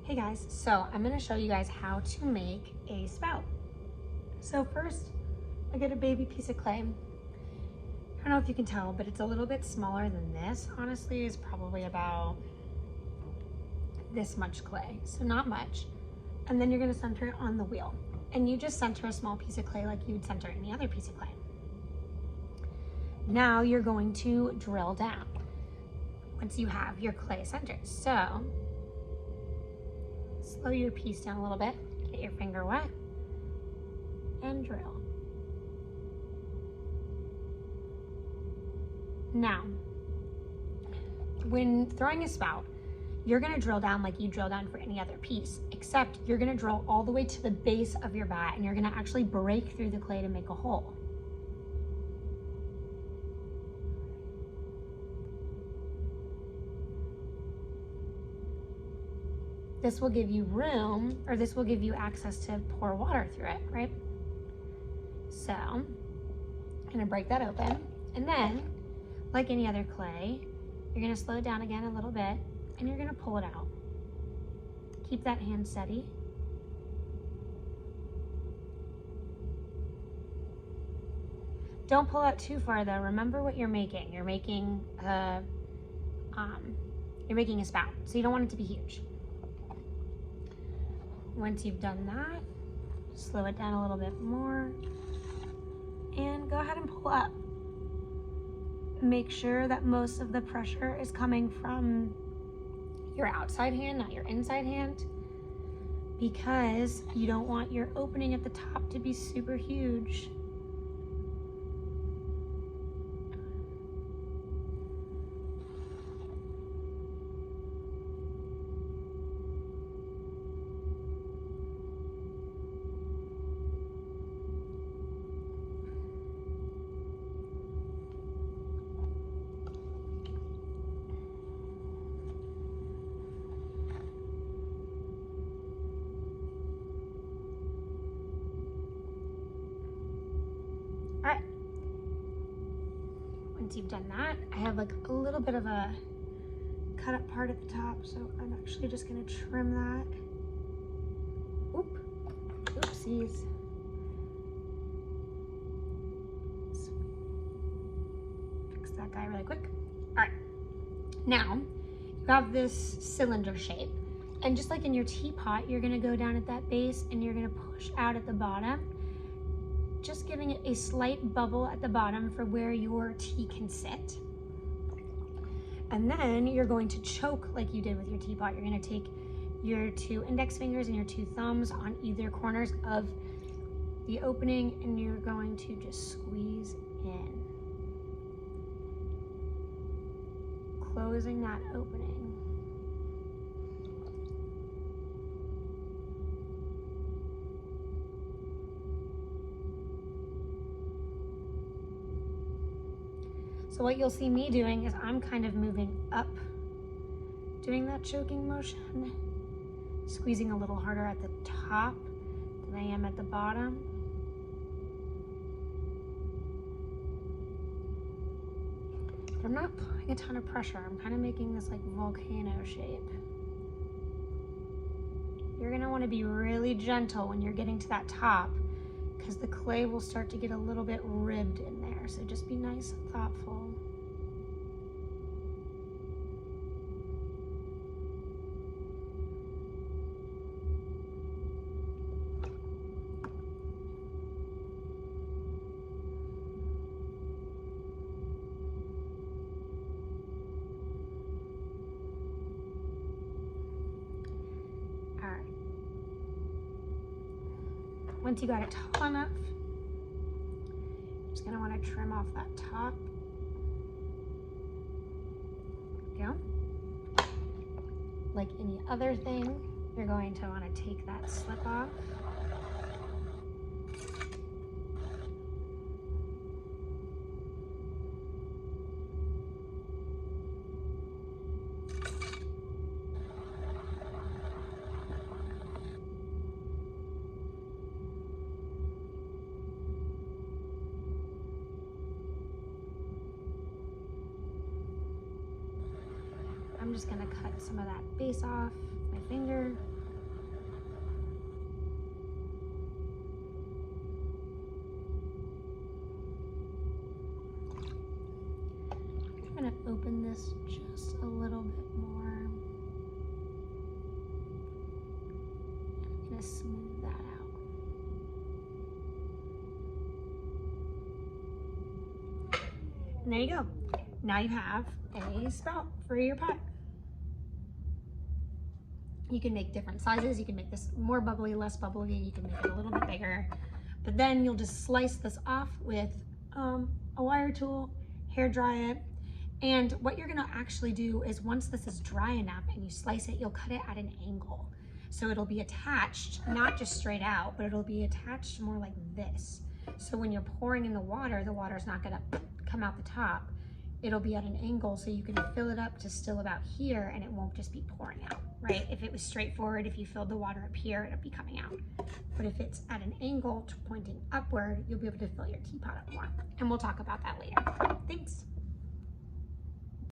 Hey guys, so I'm gonna show you guys how to make a spout. So first, I get a baby piece of clay. I don't know if you can tell, but it's a little bit smaller than this. Honestly, it's probably about this much clay, so not much. And then you're gonna center it on the wheel. And you just center a small piece of clay like you would center any other piece of clay. Now you're going to drill down once you have your clay centered. So, slow your piece down a little bit, get your finger wet, and drill. Now, when throwing a spout, you're gonna drill down like you drill down for any other piece, except you're gonna drill all the way to the base of your bat and you're gonna actually break through the clay to make a hole. This will give you room, or this will give you access to pour water through it, right? So, I'm gonna break that open, and then, like any other clay, you're gonna slow it down again a little bit, and you're gonna pull it out. Keep that hand steady. Don't pull out too far though. Remember what you're making. You're making a spout, so you don't want it to be huge. Once you've done that, slow it down a little bit more and go ahead and pull up. Make sure that most of the pressure is coming from your outside hand, not your inside hand, because you don't want your opening at the top to be super huge. All right, once you've done that, I have like a little bit of a cut up part at the top, so I'm actually just gonna trim that. Oopsies. Let's fix that guy really quick. All right, now you have this cylinder shape, and just like in your teapot, you're gonna go down at that base and you're gonna push out at the bottom, just giving it a slight bubble at the bottom for where your tea can sit. And then you're going to choke like you did with your teapot. You're gonna take your 2 index fingers and your 2 thumbs on either corners of the opening, and you're going to just squeeze in, closing that opening. So what you'll see me doing is I'm kind of moving up, doing that choking motion, squeezing a little harder at the top than I am at the bottom. But I'm not applying a ton of pressure. I'm kind of making this like volcano shape. You're gonna want to be really gentle when you're getting to that top, because the clay will start to get a little bit ribbed in there. So just be nice and thoughtful. All right. Once you got it tall enough, just gonna want to trim off that top. There we go. Like any other thing, you're going to want to take that slip off. I'm just gonna cut some of that base off my finger. this just a little bit more. I'm gonna smooth that out. And there you go. Now you have a spout for your pot. You can make different sizes. You can make this more bubbly, less bubbly. You can make it a little bit bigger. But then you'll just slice this off with a wire tool, hair dry it. And what you're gonna actually do is once this is dry enough and you slice it, you'll cut it at an angle. So it'll be attached, not just straight out, but it'll be attached more like this. So when you're pouring in the water's not gonna come out the top. It'll be at an angle so you can fill it up to still about here and it won't just be pouring out, right? If it was straightforward, if you filled the water up here, it'll be coming out. But if it's at an angle pointing upward, you'll be able to fill your teapot up more. And we'll talk about that later. Thanks.